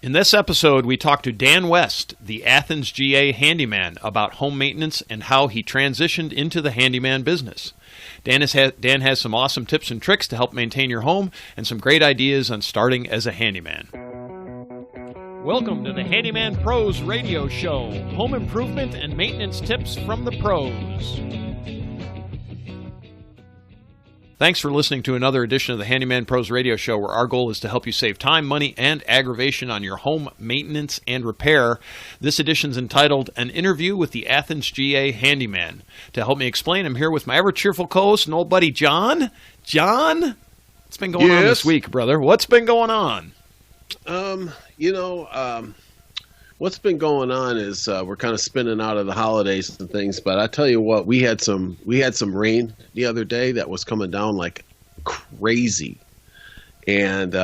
In this episode, we talk to Dan West, the Athens GA Handyman, about home maintenance and how he transitioned into the handyman business. Dan has some awesome tips and tricks to help maintain your home and some great ideas on starting as a handyman. Welcome to the Handyman Pros radio show, home improvement and maintenance tips from the pros. Thanks for listening to another edition of the Handyman Pros radio show, where our goal is to help you save time, money, and aggravation on your home maintenance and repair. This edition is entitled An Interview with the Athens GA Handyman. To help me explain, I'm here with my ever-cheerful co-host and old buddy, John. John, what's been going on this week, brother? What's been going on? What's been going on is we're kind of spinning out of the holidays and things, but I tell you what, we had some rain the other day that was coming down like crazy. And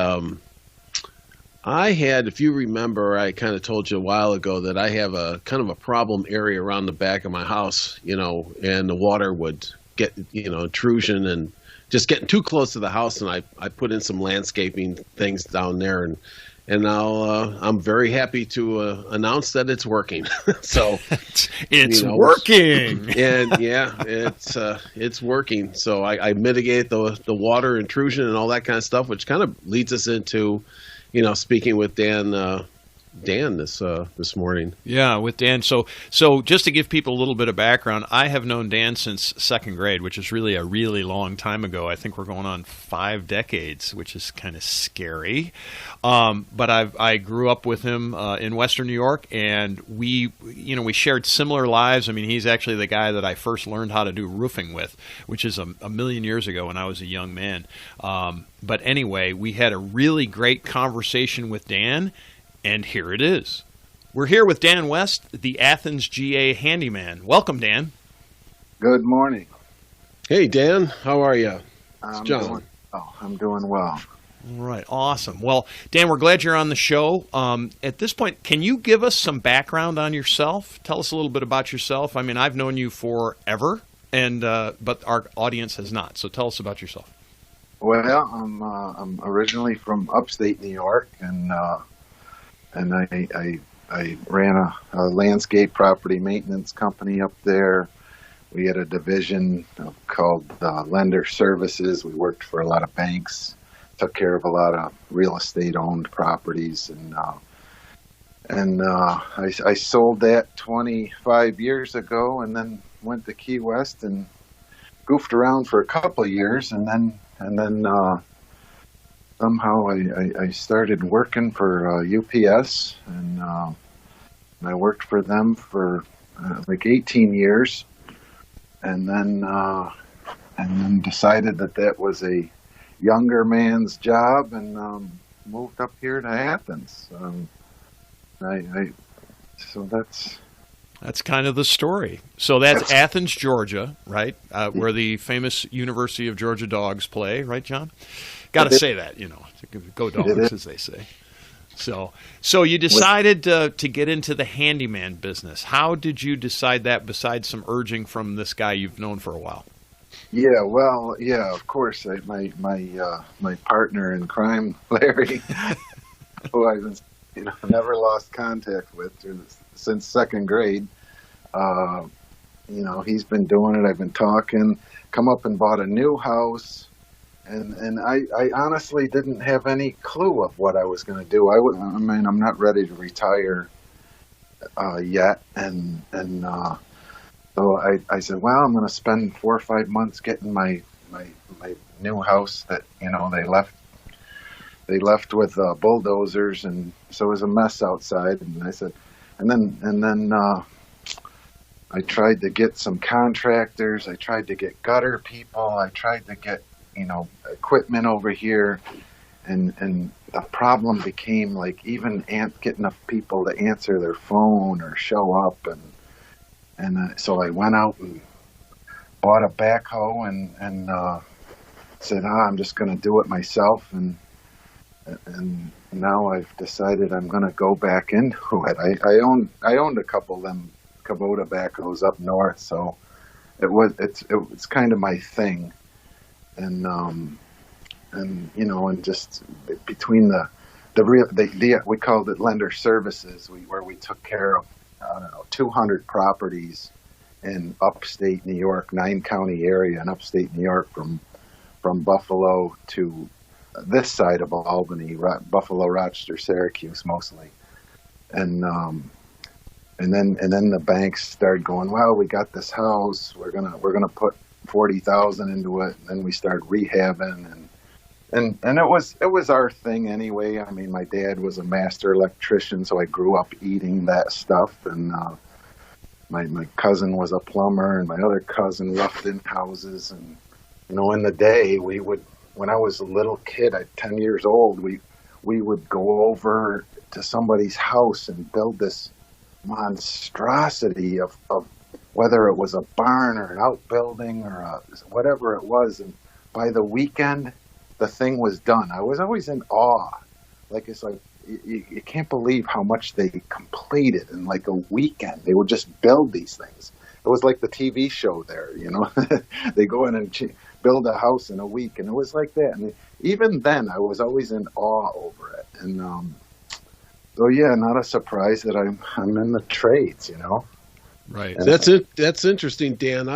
I had, if you remember, I kind of told you a while ago that I have a kind of a problem area around the back of my house, and the water would get, intrusion and just getting too close to the house. And I put in some landscaping things down there, and now I'm very happy to announce that it's working. So it's working, and yeah, it's working. So I mitigate the water intrusion and all that kind of stuff, which kind of leads us into, speaking with Dan this morning. Yeah, with Dan. So just to give people a little bit of background, I have known Dan since second grade, which is really a really long time ago. I think we're going on 5 decades, which is kind of scary. But I grew up with him in Western New York, and we shared similar lives. I mean, he's actually the guy that I first learned how to do roofing with, which is a million years ago when I was a young man. But anyway, we had a really great conversation with Dan. And here it is. We're here with Dan West, the Athens GA Handyman. Welcome, Dan. Good morning. Hey, Dan. How are you? It's John. I'm doing well. All right. Awesome. Well, Dan, we're glad you're on the show. At this point, can you give us some background on yourself? Tell us a little bit about yourself. I mean, I've known you forever, but our audience has not. So tell us about yourself. Well, I'm originally from upstate New York, and I ran a landscape property maintenance company up there. We had a division called Lender Services. We worked for a lot of banks, took care of a lot of real estate owned properties, and I sold that 25 years ago, and then went to Key West and goofed around for a couple of years, and then somehow I started working for UPS, and I worked for them for like 18 years, and then decided that was a younger man's job, and moved up here to Athens. So that's kind of the story. So that's Athens, Georgia, right? Where the famous University of Georgia Dogs play, right, John? Got to say that, go Dogs, as they say. So you decided to get into the handyman business. How did you decide that, besides some urging from this guy you've known for a while? Yeah, of course. My partner in crime, Larry, who I've never lost contact with since second grade. He's been doing it. I've been talking. Come up and bought a new house. And I honestly didn't have any clue of what I was going to do. I'm not ready to retire yet, and so I said, well, I'm going to spend 4 or 5 months getting my new house that they left with bulldozers, and so it was a mess outside. And I said, and then I tried to get some contractors. I tried to get gutter people. I tried to get equipment over here, and the problem became like even getting enough people to answer their phone or show up, and so I went out and bought a backhoe and said, I'm just going to do it myself, and now I've decided I'm going to go back into it. I owned a couple of them Kubota backhoes up north, so it's kind of my thing. And just between we called it lender services, where we took care of, I don't know, 200 properties in upstate New York, 9-county area in upstate New York, from Buffalo to this side of Albany, Buffalo, Rochester, Syracuse mostly. And then the banks started going, well, we got this house, we're gonna put 40,000 into it, and then we started rehabbing, and it was our thing anyway. I mean, my dad was a master electrician, so I grew up eating that stuff, and my cousin was a plumber, and my other cousin roughed in houses, and in the day when I was a little kid, 10 years old, we would go over to somebody's house and build this monstrosity of whether it was a barn or an outbuilding or whatever it was, and by the weekend the thing was done. I was always in awe. Like, it's like you can't believe how much they completed in like a weekend. They would just build these things. It was like the TV show there, they go in and build a house in a week, and it was like that. And even then I was always in awe over it. And so yeah, not a surprise that I'm in the trades, Right. And that's interesting, Dan.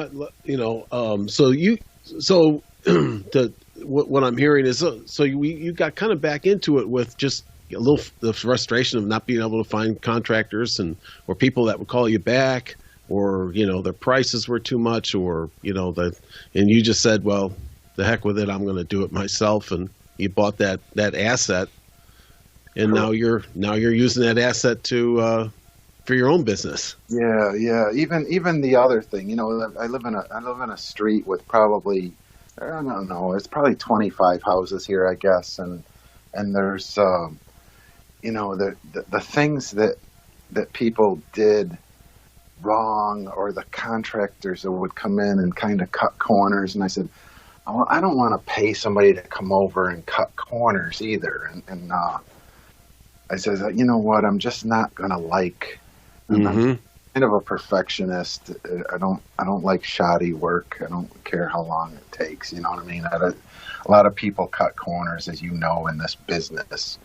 What I'm hearing is so you got kind of back into it with just a little the frustration of not being able to find contractors or people that would call you back, or their prices were too much, or and you just said, well, the heck with it, I'm going to do it myself, and you bought that asset. And now you're using that asset to for your own business. Yeah. Even the other thing, I live in a street with probably, I don't know, it's probably 25 houses here, I guess, and there's the things that people did wrong, or the contractors that would come in and kind of cut corners, and I said, oh, I don't want to pay somebody to come over and cut corners either, and I said, you know what? I'm just not gonna like. Mm-hmm. I'm kind of a perfectionist. I don't like shoddy work. I don't care how long it takes. You know what I mean? A lot of people cut corners, as you know, in this business.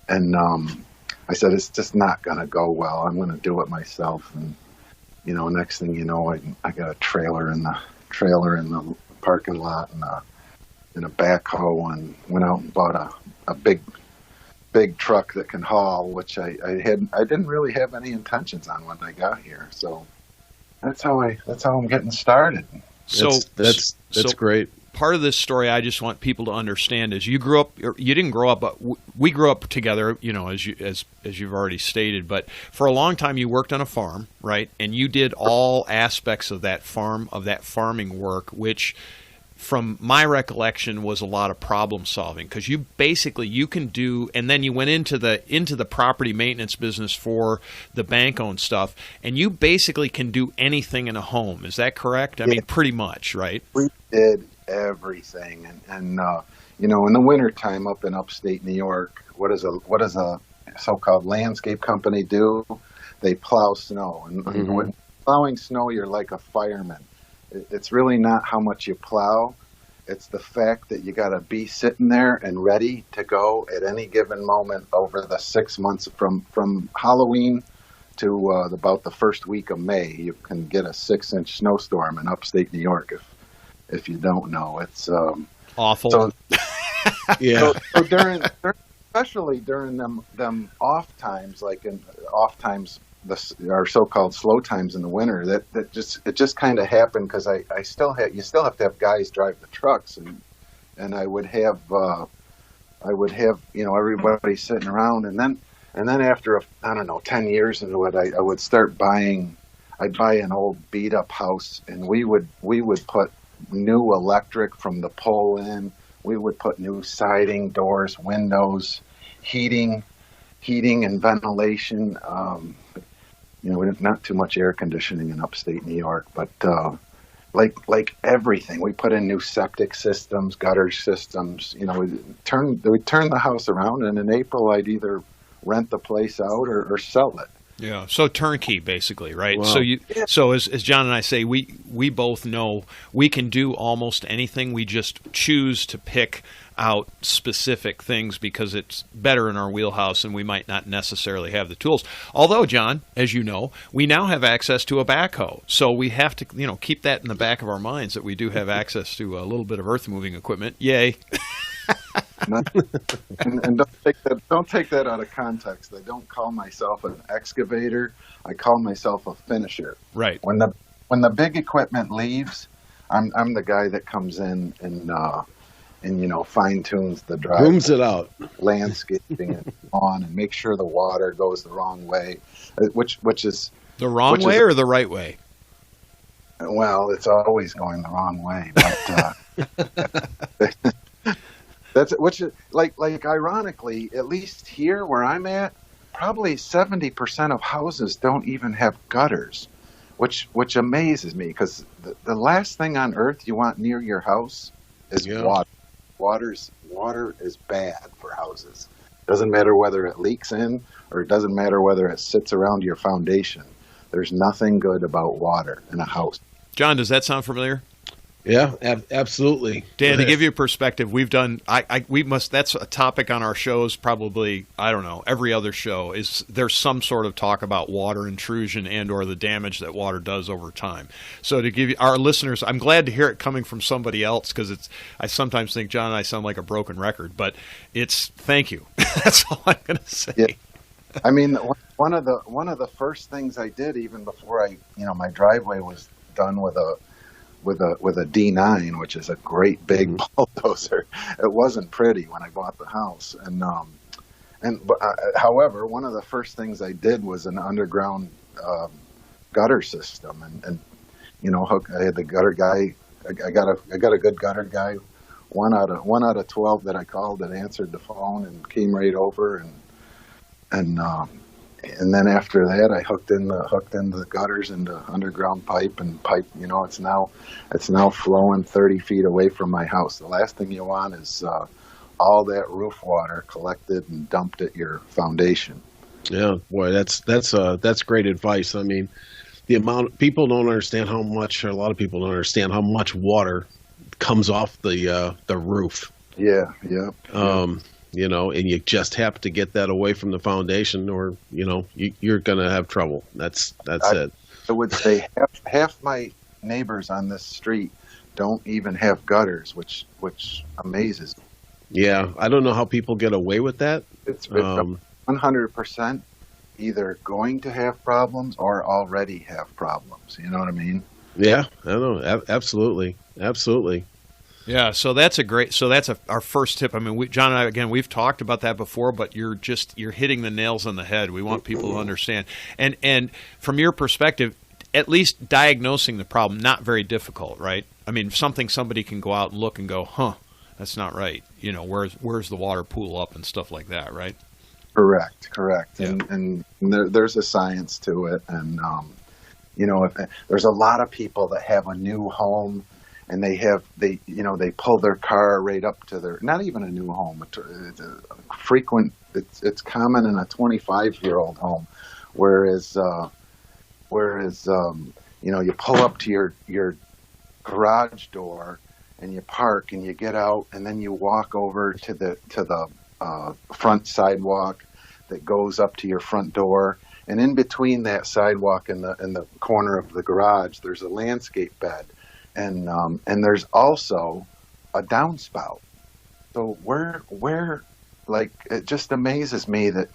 And I said, it's just not gonna go well. I'm gonna do it myself. And next thing you know, I got a trailer in the parking lot and a backhoe, and went out and bought a big truck that can haul, which I didn't really have any intentions on when I got here. So that's how I'm getting started. So that's great. Part of this story I just want people to understand is you didn't grow up, but we grew up together, as you've already stated, but for a long time you worked on a farm, right? And you did all aspects of that farming work, which from my recollection was a lot of problem solving, because you can do, and then you went into the property maintenance business for the bank owned stuff, and you basically can do anything in a home. Is that correct? I mean, pretty much, right? We did everything, and in the wintertime up in upstate New York, what does a so-called landscape company do? They plow snow, and when plowing snow, you're like a fireman. It's really not how much you plow. It's the fact that you got to be sitting there and ready to go at any given moment over the 6 months from Halloween to about the first week of May. You can get a 6-inch snowstorm in upstate New York if you don't know. It's awful. So, yeah. So especially during them off times, our so-called slow times in the winter, that just kind of happened because you still have to have guys drive the trucks, and I would have everybody sitting around, and then after 10 years into it, I would start I'd buy an old beat up house, and we would put new electric from the pole in. We would put new siding, doors, windows, heating and ventilation. Not too much air conditioning in upstate New York, but like everything, we put in new septic systems, gutter systems. We'd turn the house around, and in April I'd either rent the place out or sell it. Yeah. So turnkey, basically, right? Wow. So as John and I say, we both know we can do almost anything. We just choose to pick out specific things because it's better in our wheelhouse and we might not necessarily have the tools. Although, John, as you know, we now have access to a backhoe. So we have to, keep that in the back of our minds that we do have access to a little bit of earth moving equipment. Yay. and don't take that out of context. I don't call myself an excavator. I call myself a finisher. Right. When the big equipment leaves, I'm the guy that comes in and fine tunes the drive, Booms it out, landscaping and on, and make sure the water goes the wrong way, which is the wrong way or the right way. Well, it's always going the wrong way, but that's which is like ironically, at least here where I'm at, probably 70% of houses don't even have gutters, which amazes me because the last thing on earth you want near your house is water. Water is bad for houses. Doesn't matter whether it leaks in or it doesn't matter whether it sits around your foundation. There's nothing good about water in a house. John, does that sound familiar? Yeah, absolutely. Dan, to give you a perspective, we've done. That's a topic on our shows. Probably, I don't know. Every other show is there's some sort of talk about water intrusion and/or the damage that water does over time. So to give you, our listeners, I'm glad to hear it coming from somebody else because I sometimes think John and I sound like a broken record, but thank you. That's all I'm going to say. Yeah. I mean, one of the first things I did even before my driveway was done with a D9, which is a great big bulldozer. It wasn't pretty when I bought the house, however, one of the first things I did was an underground gutter system, and I had the gutter guy. I got a good gutter guy. One out of 12 that I called that answered the phone and came right over, and then after that, I hooked in the gutters into underground pipe. It's now flowing 30 feet away from my house. The last thing you want is all that roof water collected and dumped at your foundation. Yeah, boy, that's great advice. I mean, the amount people don't understand how much, or a lot of people don't understand how much water comes off the roof. Yeah. And you just have to get that away from the foundation, or you're going to have trouble. That's it. I would say half my neighbors on this street don't even have gutters, which amazes me. Yeah, I don't know how people get away with that. It's 100% either going to have problems or already have problems. You know what I mean? Yeah, I know. Absolutely. Yeah, so that's our first tip. I mean, John and I, again, we've talked about that before, but you're hitting the nails on the head. We want people to understand. And from your perspective, at least diagnosing the problem, not very difficult, right? I mean, somebody can go out and look and go, that's not right. Where's the water pool up and stuff like that, right? Correct. Yeah. And there's a science to it. And, there's a lot of people that have a new home, and they pull their car right up to their, not even a new home, it's common in a 25-year-old home, whereas you pull up to your garage door and you park and you get out and then you walk over to the front sidewalk that goes up to your front door, and in between that sidewalk and the corner of the garage there's a landscape bed. And there's also a downspout. So where it just amazes me that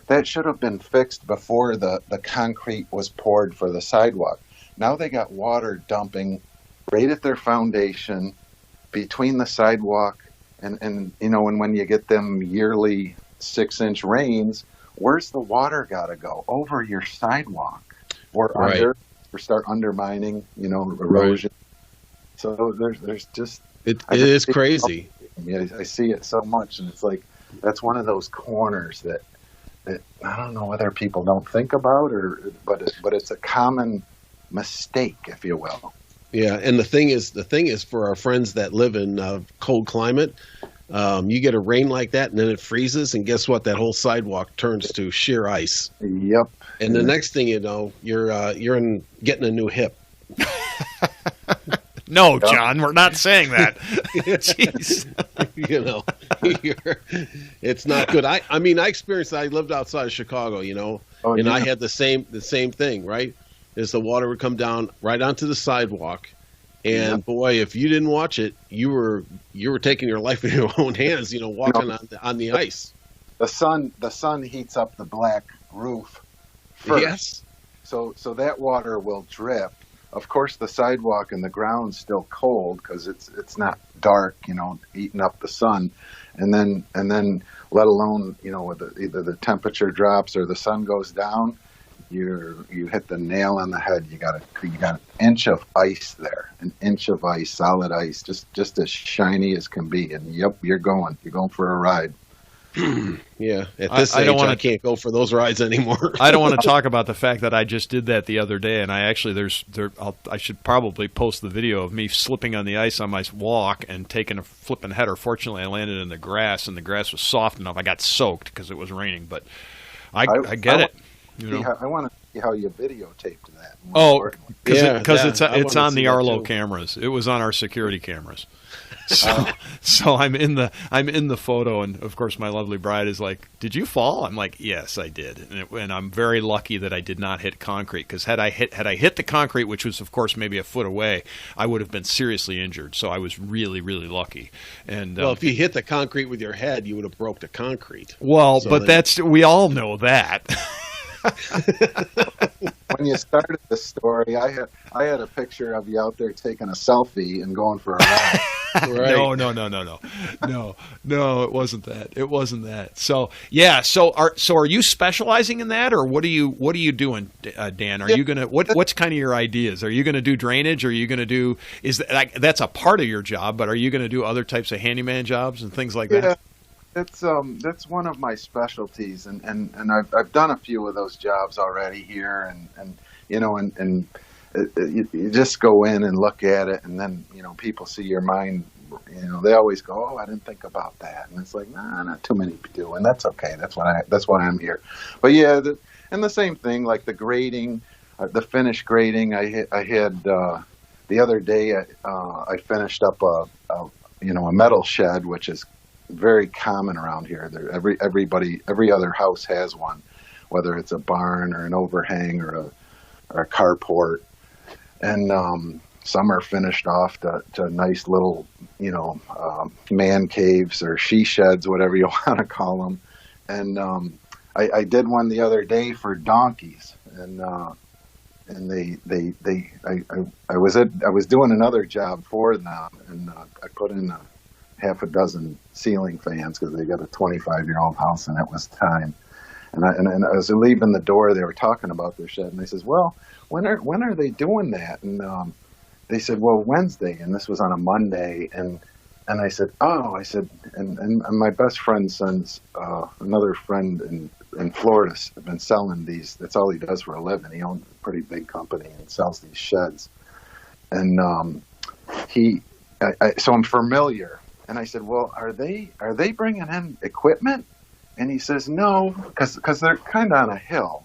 that should have been fixed before the concrete was poured for the sidewalk. Now they got water dumping right at their foundation between the sidewalk and when you get them yearly 6-inch rains, where's the water gotta go? Over your sidewalk or right. under, or start undermining, erosion. Right. So there's just it is crazy. I see it so much, and it's like that's one of those corners that I don't know whether people don't think about, but it's a common mistake, if you will. Yeah, and the thing is for our friends that live in cold climate, You get a rain like that, and then it freezes, and guess what? That whole sidewalk turns to sheer ice. Yep. And the next thing you know, you're getting a new hip. No, John, we're not saying that. Jeez. You know, it's not good. I mean, I experienced that. I lived outside of Chicago, you know, and I had the same thing, right? Is the water would come down right onto the sidewalk, and boy, if you didn't watch it, you were taking your life in your own hands, you know, walking on the ice. The sun heats up the black roof first. Yes. So that water will drip. Of course, the sidewalk and the ground's still cold because it's not dark, you know, eating up the sun, and then let alone, you know, with either the temperature drops or the sun goes down, you hit the nail on the head. You got an inch of ice there, an inch of ice, solid ice, just as shiny as can be, and yep, you're going for a ride. Yeah, at this age, I can't go for those rides anymore. I don't want to talk about the fact that I just did that the other day, and I actually I should probably post the video of me slipping on the ice on my walk and taking a flipping header. Fortunately, I landed in the grass, and the grass was soft enough. I got soaked because it was raining, but I get it. You know? I want to see how you videotaped that. Oh, because it's on the Arlo cameras. It was on our security cameras. So I'm in the photo, and of course my lovely bride is like, "Did you fall?" I'm like, "Yes, I did," and I'm very lucky that I did not hit concrete, because had I hit the concrete, which was of course maybe a foot away, I would have been seriously injured. So I was really, really lucky. And well, if you hit the concrete with your head, you would have broke the concrete. Well, so but we all know that. When you started the story, I had a picture of you out there taking a selfie and going for a ride. Right. No, it wasn't that. It wasn't that. So yeah. So are you specializing in that, or what are you doing, Dan? Are you gonna what's kind of your ideas? Are you gonna do drainage? Are you gonna do that's a part of your job, but are you gonna do other types of handyman jobs and things like that? Yeah. That's one of my specialties, and I've done a few of those jobs already here, and you know, and you just go in and look at it, and then, you know, people see your mind, you know, they always go, "Oh, I didn't think about that," and it's like, nah, not too many do, and that's okay. That's why I'm here. But yeah, and the same thing, like the grading, the finish grading. I had the other day, I finished up a metal shed, which is very common around here. Every other house has one, whether it's a barn or an overhang or a carport, and some are finished off to nice little, you know, man caves or she sheds, whatever you want to call them. And I did one the other day for donkeys, and I was doing another job for them, and I put in half a dozen ceiling fans because they got a 25-year-old house, and it was time. And I was leaving the door. They were talking about their shed, and they says, "Well, when are they doing that?" And they said, "Well, Wednesday," and this was on a Monday. And I said, "Oh," I said, and my best friend sends another friend in Florida has been selling these. That's all he does for a living. He owns a pretty big company and sells these sheds. And so I'm familiar. And I said, "Well, are they bringing in equipment?" And he says, "No, because they're kind of on a hill,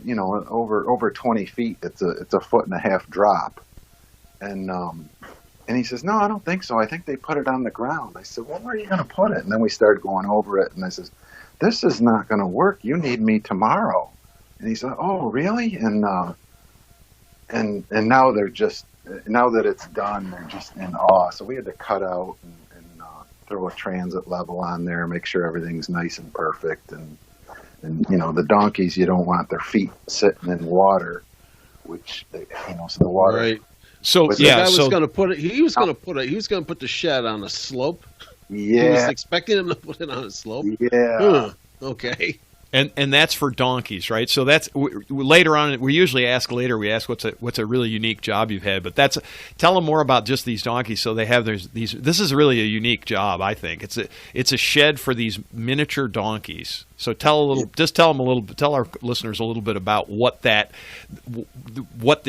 you know, over 20 feet. It's a foot and a half drop." And he says, "No, I don't think so. I think they put it on the ground." I said, "Well, where are you going to put it?" And then we started going over it, and I says, "This is not going to work. You need me tomorrow." And he said, "Oh, really?" And now now that it's done, they're just in awe. So we had to cut out and throw a transit level on there, make sure everything's nice and perfect. And you know, the donkeys, you don't want their feet sitting in water, which so the water. Right. So he was going to put the shed on a slope. Yeah. He was expecting him to put it on a slope. Yeah. Okay. And that's for donkeys, right? So that's later on. We usually ask later. We ask what's a really unique job you've had, but tell them more about just these donkeys. So they have these. This is really a unique job, I think. It's a shed for these miniature donkeys. So tell our listeners a little bit about what the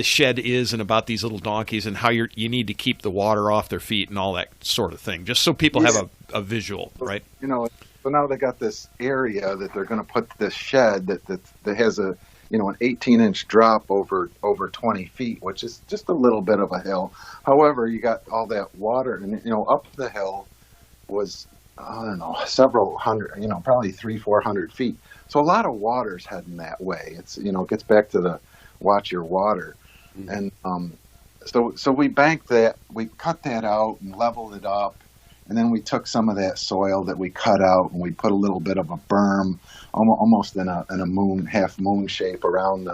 shed is, and about these little donkeys, and how you need to keep the water off their feet and all that sort of thing, just so people have a visual, right? So now they got this area that they're going to put this shed that has an 18-inch drop over 20 feet, which is just a little bit of a hill. However, you got all that water, and up the hill was, I don't know, several hundred, probably 300-400 feet. So a lot of water's heading that way. It's it gets back to the watch your water, and so we banked that, we cut that out and leveled it up. And then we took some of that soil that we cut out, and we put a little bit of a berm, almost in a half moon shape around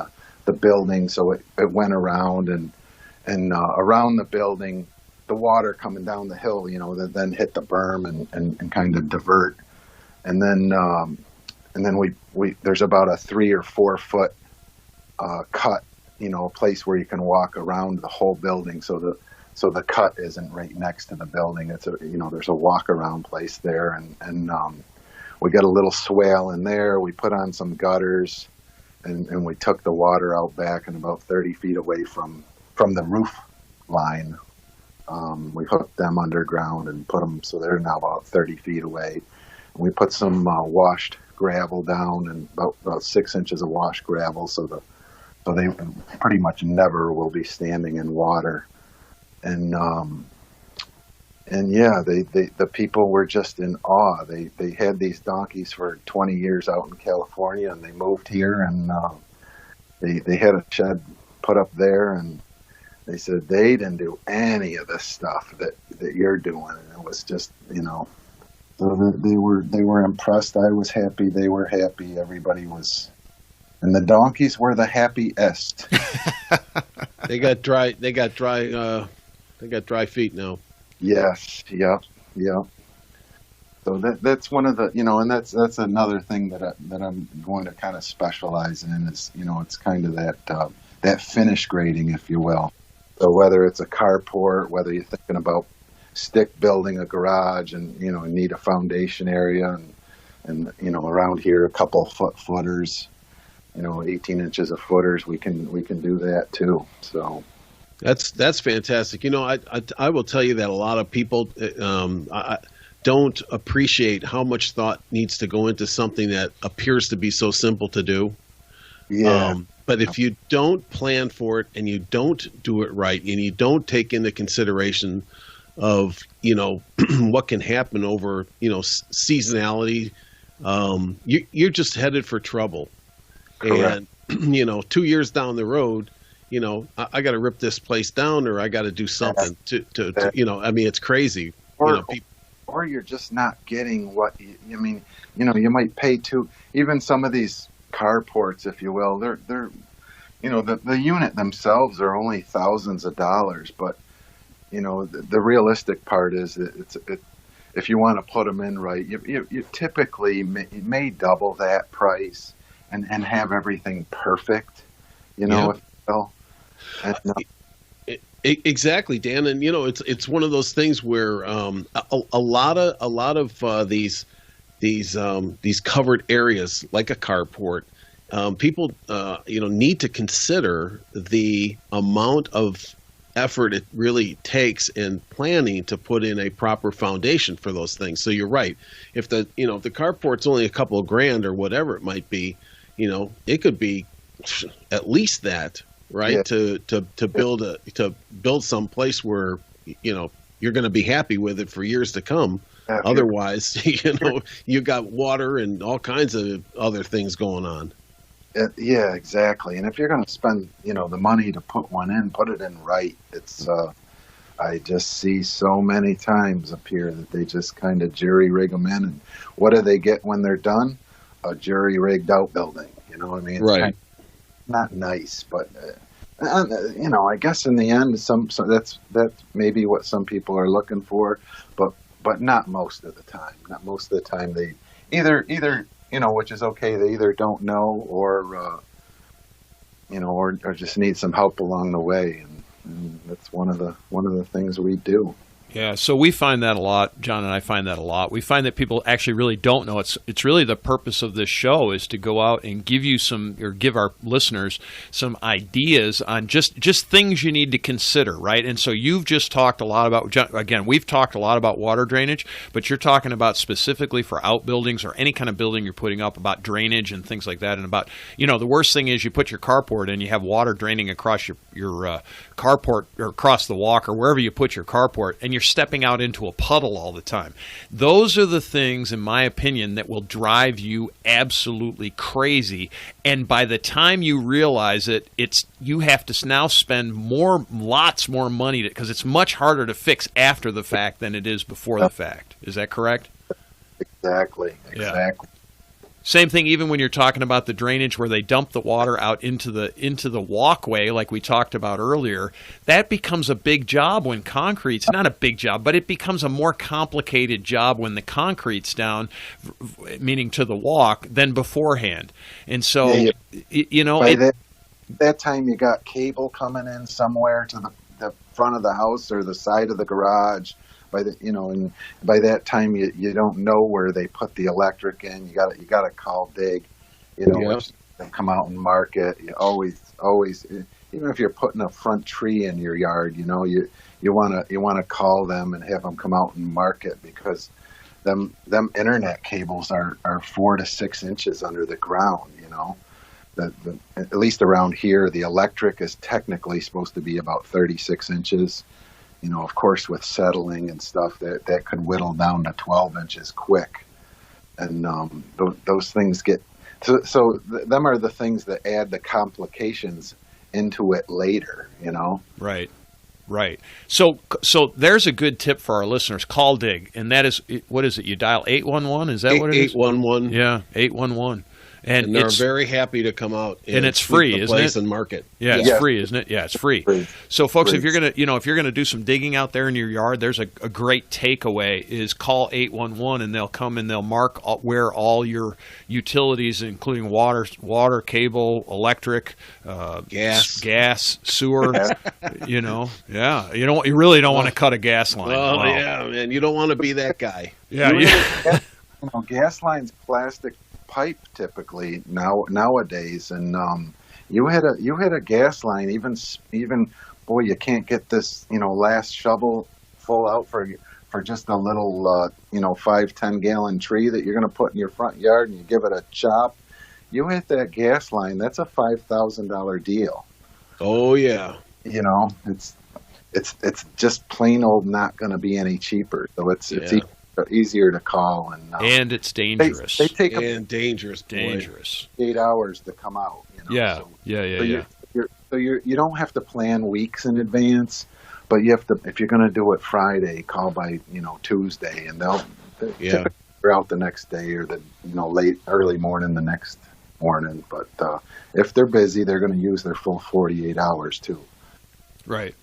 the building. So it went around and around the building, the water coming down the hill, that then hit the berm and kind of divert. And then we there's about a 3 or 4 foot cut, a place where you can walk around the whole building. So the cut isn't right next to the building. It's there's a walk around place there, and we got a little swale in there. We put on some gutters, and we took the water out back and about 30 feet away from the roof line. We hooked them underground and put them, so they're now about 30 feet away. And we put some washed gravel down, and about 6 inches of washed gravel, so they pretty much never will be standing in water. And yeah, the people were just in awe. They had these donkeys for 20 years out in California, and they moved here, and they had a shed put up there, and they said they didn't do any of the stuff that you're doing. And it was just, so they were impressed. I was happy. They were happy. Everybody was, and the donkeys were the happiest. They got dry. They got dry feet now. Yes. Yep. So that's one of the, and that's another thing that I'm going to kind of specialize in is, it's kind of that finish grading, if you will. So whether it's a carport, whether you're thinking about stick building a garage and, need a foundation area and around here, a couple footers, 18 inches of footers, we can do that too. So. That's fantastic. I will tell you that a lot of people don't appreciate how much thought needs to go into something that appears to be so simple to do. Yeah. But if you don't plan for it, and you don't do it right, and you don't take into consideration of what can happen over seasonality, you're just headed for trouble. Correct. And 2 years down the road, I got to rip this place down, or I got to do something to it's crazy. Or you're just not getting what you might pay even some of these carports, if you will, they're the unit themselves are only thousands of dollars, but the realistic part is that if you want to put them in right, you typically may double that price and have everything perfect, if you will. And, exactly, Dan, and it's one of those things where a lot of these covered areas, like a carport, people need to consider the amount of effort it really takes in planning to put in a proper foundation for those things. So you're right. If the carport's only a couple of grand or whatever it might be, it could be at least that. Right. Yeah. To build some place where, you're going to be happy with it for years to come. Otherwise, you got water and all kinds of other things going on. Yeah, exactly. And if you're going to spend, the money to put one in, put it in right. It's, I just see so many times up here that they just kind of jury rig them in. And what do they get when they're done? A jury rigged out building. It's right. Kind of not nice, but I guess in the end, that's maybe what some people are looking for, but not most of the time. Not most of the time. They either which is okay. They either don't know or just need some help along the way, and that's one of the things we do. Yeah, so we find that a lot. John and I find that a lot. We find that people actually really don't know. It's really the purpose of this show is to go out and give you give our listeners some ideas on just things you need to consider, right? And so you've just talked a lot about, again, we've talked a lot about water drainage, but you're talking about specifically for outbuildings or any kind of building you're putting up, about drainage and things like that, and about, the worst thing is you put your carport in, you have water draining across your carport or across the walk or wherever you put your carport, and you're stepping out into a puddle all the time. Those are the things, in my opinion, that will drive you absolutely crazy. And by the time you realize it, you have to now spend lots more money because it's much harder to fix after the fact than it is before the fact. Is that correct? Exactly. Yeah. Same thing even when you're talking about the drainage where they dump the water out into the walkway like we talked about earlier. That becomes a big job when concrete's not a big job, but it becomes a more complicated job when the concrete's down, meaning to the walk, than beforehand. And so, by that time you got cable coming in somewhere to the front of the house or the side of the garage. And by that time you don't know where they put the electric in. You got to call dig, which they come out and mark it. You always, even if you're putting a front tree in your yard, you want to call them and have them come out and mark it, because them internet cables are 4 to 6 inches under the ground. At least around here, the electric is technically supposed to be about 36 inches. Of course, with settling and stuff, that could whittle down to 12 inches quick. And those things get... So them are the things that add the complications into it later, Right. So there's a good tip for our listeners. Call dig, and that is, what is it? You dial 811? Is that what it is? 811. Yeah, 811. And they're very happy to come out and it's free, isn't it? And mark it. Yeah, it's free, isn't it? Yeah, it's free. So, folks, if you're gonna do some digging out there in your yard, there's a great takeaway: is call 811, and they'll come and they'll mark where all your utilities, including water, cable, electric, gas, sewer. You really don't want to cut a gas line. Well, yeah, man, you don't want to be that guy. Yeah, gas lines, plastic pipe typically nowadays, and you hit a gas line, even boy, you can't get this last shovel full out for just a little 5-10 gallon tree that you're going to put in your front yard, and you give it a chop. You hit that gas line, that's a $5,000 deal. Oh yeah. It's just plain old not going to be any cheaper, so it's easier to call, and it's dangerous. They take dangerous 8 hours to come out. Yeah. So you don't have to plan weeks in advance, but you have to, if you're going to do it Friday, call by Tuesday, and they'll typically out the next day or the early morning the next morning. But if they're busy, they're going to use their full 48 hours too. Right.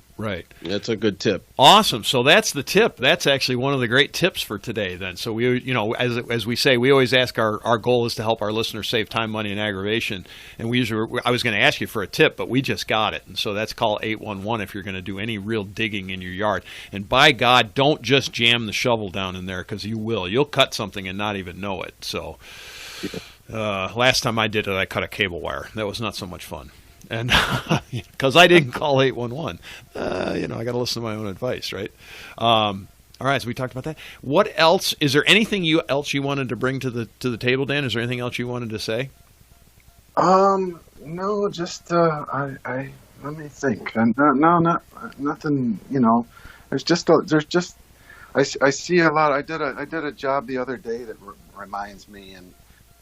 That's a good tip. Awesome. So that's the tip. That's actually one of the great tips for today then. So we, as we say, we always ask our goal is to help our listeners save time, money, and aggravation. And I was going to ask you for a tip, but we just got it. And so that's call 811 if you're going to do any real digging in your yard. And by God, don't just jam the shovel down in there, because you will. You'll cut something and not even know it. So last time I did it, I cut a cable wire. That was not so much fun. And because I didn't call 811, I got to listen to my own advice, right? All right, so we talked about that. What else? Is there anything else you wanted to bring to the table, Dan? Is there anything else you wanted to say? No, just I let me think. No, nothing. I see a lot. I did a job the other day that reminds me,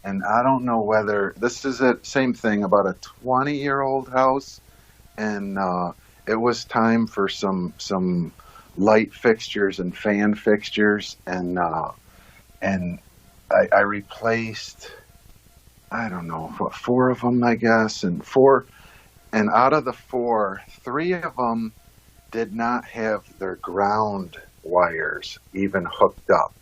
and I don't know whether this is the same thing about a 20-year-old house, and it was time for some light fixtures and fan fixtures, and I replaced, I don't know, 4 of them, I guess, and out of the 4, 3 of them did not have their ground wires even hooked up.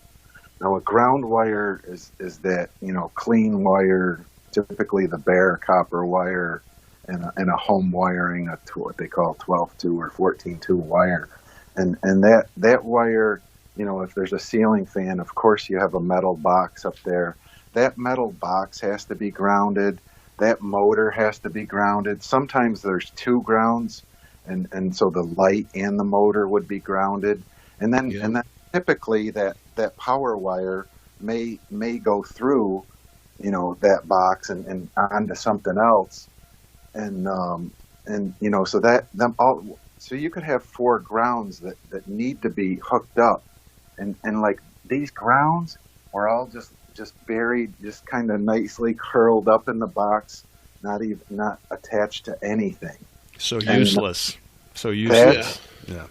Now a ground wire is that, clean wire, typically the bare copper wire in a home wiring, what they call 12-2 or 14-2 wire. And that wire, if there's a ceiling fan, of course you have a metal box up there. That metal box has to be grounded. That motor has to be grounded. Sometimes there's two grounds, and so the light and the motor would be grounded. And then typically that power wire may go through, that box and onto something else. And so you could have four grounds that need to be hooked up. And like these grounds were all just buried, just kind of nicely curled up in the box, not attached to anything. So useless. So useless. Yeah.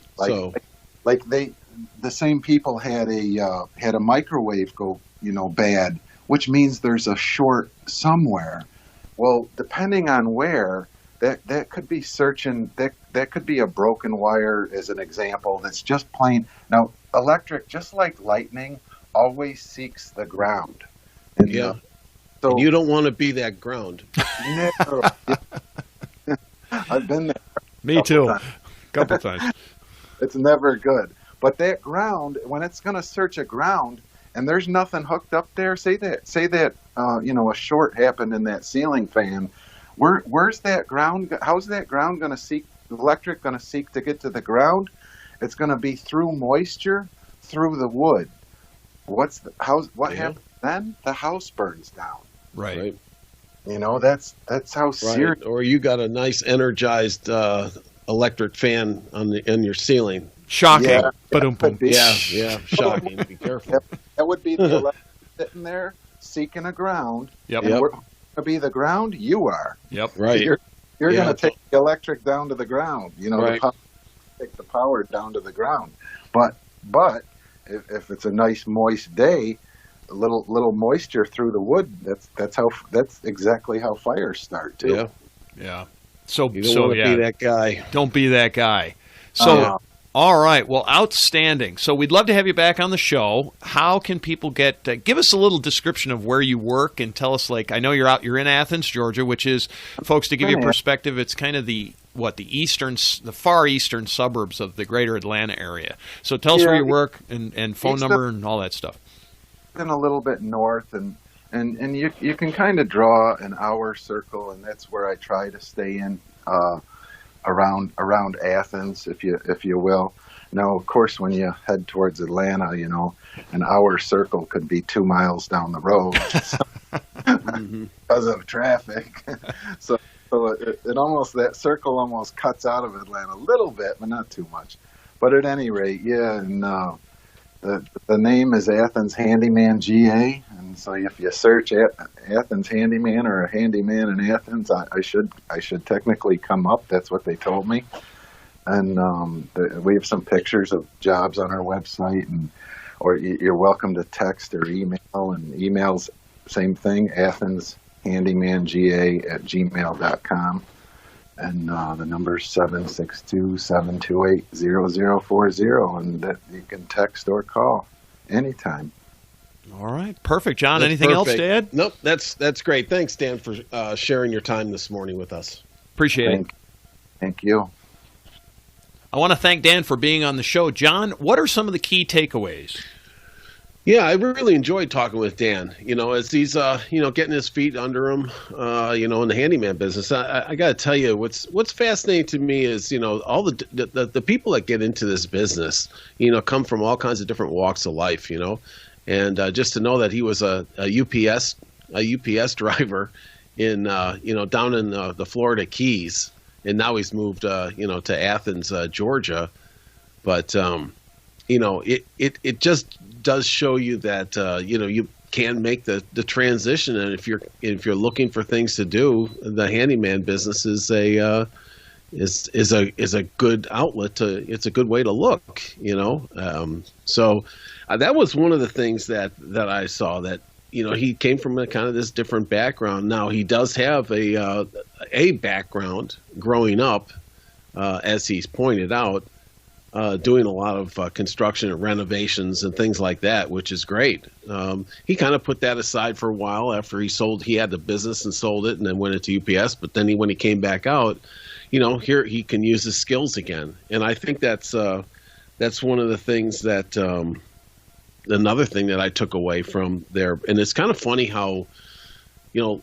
The same people had a microwave go, bad, which means there's a short somewhere. Well, depending on where, that could be searching. That could be a broken wire, as an example. That's just plain. Now, electric, just like lightning, always seeks the ground. And, so and you don't want to be that ground. Never. I've been there. Me too. A couple times. It's never good. But that ground, when it's going to search a ground and there's nothing hooked up there, say that a short happened in that ceiling fan. Where's that ground? How's that ground going to seek? Electric going to seek to get to the ground? It's going to be through moisture, through the wood. What happens then? The house burns down. Right. That's how serious. Or you got a nice energized electric fan in your ceiling. Shocking. Yeah, yeah, shocking. Be careful. That would be the electric sitting there seeking a ground. Yep. And we're going to be the ground. You are. Yep. Right. So you're going to take the electric down to the ground. Right. Take the power down to the ground. But if it's a nice moist day, a little moisture through the wood, that's exactly how fires start too. Yeah. Yeah. So you don't want to be that guy. Don't be that guy. So all right. Well, outstanding. So we'd love to have you back on the show. How can people give us a little description of where you work and tell us, like, I know you're in Athens, Georgia, which is, folks, to give you a perspective, it's kind of the far eastern suburbs of the greater Atlanta area. So tell us where you work and phone number and all that stuff. And a little bit north, and you can kind of draw an hour circle, and that's where I try to stay in around Athens, if you will. Now, of course, when you head towards Atlanta, an hour circle could be 2 miles down the road because of traffic. So it almost, that circle almost cuts out of Atlanta a little bit, but not too much. But at any rate, and the name is Athens Handyman GA, and so if you search Athens Handyman or a handyman in Athens, I should technically come up. That's what they told me. And we have some pictures of jobs on our website, or you're welcome to text or email. And emails, same thing, athenshandymanga@gmail.com. And the number is 762-728-0040, and that you can text or call anytime. All right, perfect, John. Anything else to add? Nope, that's great. Thanks, Dan, for sharing your time this morning with us. Appreciate it. Thank you. I want to thank Dan for being on the show. John, what are some of the key takeaways? Yeah, I really enjoyed talking with Dan, as he's, getting his feet under him, in the handyman business. I got to tell you, what's fascinating to me is, all the people that get into this business, come from all kinds of different walks of life, and just to know that he was a UPS driver in, down in the Florida Keys, and now he's moved, to Athens, Georgia. But, it just does show you that you can make the transition, and if you're looking for things to do, the handyman business is a good outlet it's a good way to look, so that was one of the things that I saw, that he came from a kind of this different background. Now he does have a background growing up, as he's pointed out. doing a lot of construction and renovations and things like that, which is great. He kind of put that aside for a while after he had the business and sold it and then went into UPS. But then when he came back out, here he can use his skills again. And I think that's one of the things that another thing that I took away from there. And it's kind of funny how,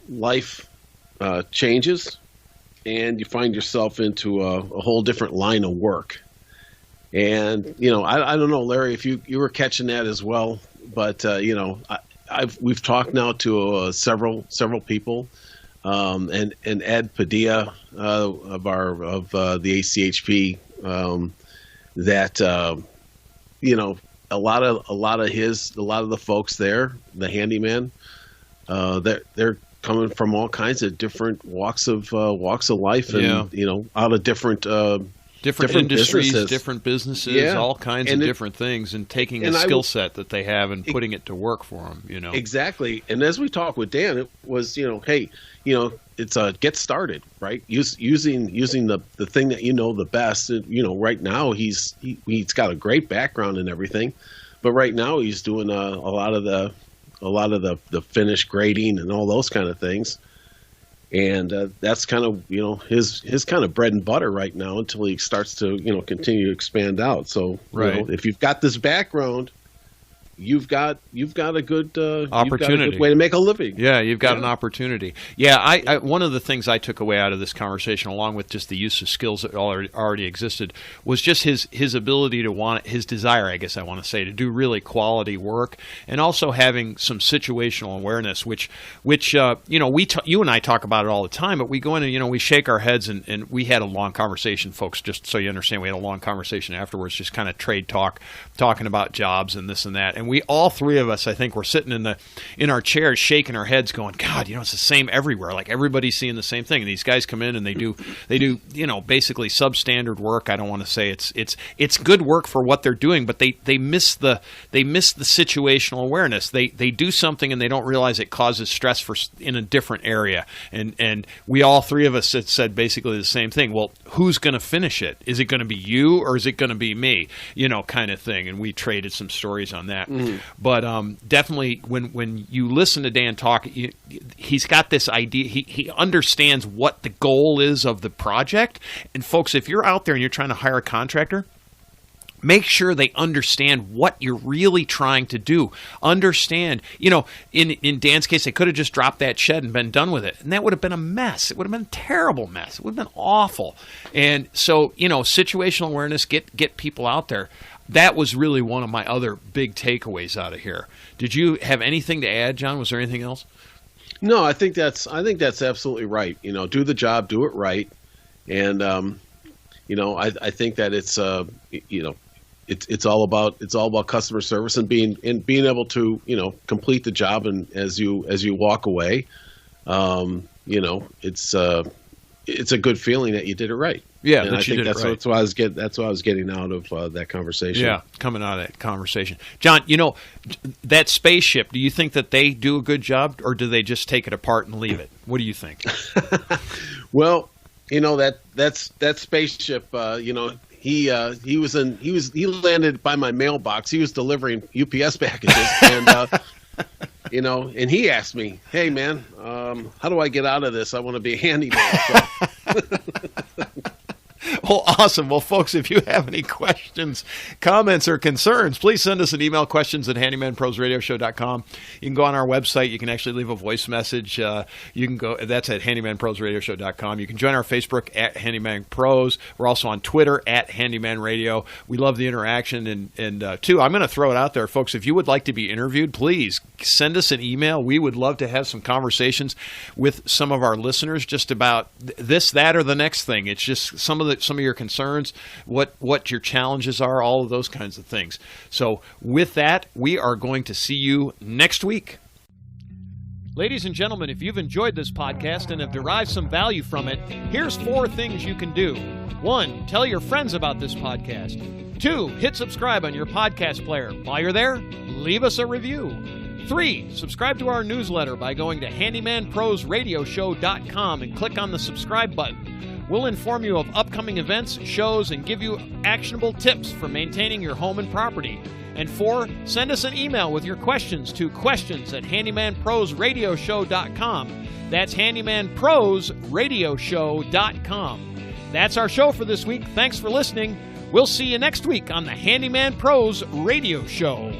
life changes and you find yourself into a whole different line of work. And, I don't know, Larry, if you were catching that as well, but, we've talked now to several people, and Ed Padilla of the ACHP, that, a lot of the folks there, the handyman, they're coming from all kinds of different walks of life, and out of different industries, businesses. different businesses, all kinds of different things, and taking a skill set that they have and putting it to work for them. Exactly. And as we talked with Dan, it was hey, it's get started, right? Using the thing that the best. Right now he's got a great background and everything, but right now he's doing a lot of the finish grading and all those kind of things. And that's kind of his kind of bread and butter right now until he starts to continue to expand out. So if you've got this background, you've got a good opportunity, you've got a good way to make a living. Yeah, you've got an opportunity. Yeah, I one of the things I took away out of this conversation, along with just the use of skills that already existed, was just his ability to his desire, I guess I want to say, to do really quality work, and also having some situational awareness, which you and I talk about it all the time, but we go in and we shake our heads, and we had a long conversation, folks, just so you understand, we had a long conversation afterwards, just kind of trade talk, talking about jobs and this and that. And we all three of us, I think, were sitting in our chairs shaking our heads going, God, it's the same everywhere. Like everybody's seeing the same thing. And these guys come in and they do basically substandard work. I don't want to say it's good work for what they're doing, but they miss the situational awareness. They do something and they don't realize it causes stress in a different area. And we all three of us said basically the same thing. Well, who's going to finish it? Is it going to be you or is it going to be me? Kind of thing. And we traded some stories on that. Mm-hmm. But definitely, when you listen to Dan talk, he's got this idea. He understands what the goal is of the project. And folks, if you're out there and you're trying to hire a contractor, make sure they understand what you're really trying to do. Understand, in Dan's case, they could have just dropped that shed and been done with it. And that would have been a mess. It would have been a terrible mess. It would have been awful. And so, situational awareness, get people out there. That was really one of my other big takeaways out of here. Did you have anything to add, John? Was there anything else? No, I think that's absolutely right. Do the job, do it right. And, I think that it's all about customer service and being able to complete the job, and as you walk away, it's a good feeling that you did it right. Yeah, and I think that's what I was getting out of that conversation. Yeah, coming out of that conversation, John. That spaceship. Do you think that they do a good job, or do they just take it apart and leave it? What do you think? Well, that spaceship. He landed by my mailbox. He was delivering UPS packages, and and he asked me, "Hey, man, how do I get out of this? I want to be a handyman." So. Well, awesome. Well, folks, if you have any questions, comments, or concerns, please send us an email, questions@handymanprosradioshow.com. You can go on our website. You can actually leave a voice message. You can go, that's at handymanprosradioshow.com. You can join our Facebook at Handyman Pros. We're also on Twitter at Handyman Radio. We love the interaction. And two, I'm going to throw it out there, folks. If you would like to be interviewed, please send us an email. We would love to have some conversations with some of our listeners just about this, that, or the next thing. It's just some of your concerns, what your challenges are, all of those kinds of things. So with that, we are going to see you next week. Ladies and gentlemen, if you've enjoyed this podcast and have derived some value from it, here's 4 things you can do. 1, tell your friends about this podcast. 2, hit subscribe on your podcast player. While you're there, leave us a review. 3, subscribe to our newsletter by going to handymanprosradioshow.com and click on the subscribe button. We'll inform you of upcoming events, shows, and give you actionable tips for maintaining your home and property. And 4, send us an email with your questions to questions@handymanprosradioshow.com. That's handymanprosradioshow.com. That's our show for this week. Thanks for listening. We'll see you next week on the Handyman Pros Radio Show.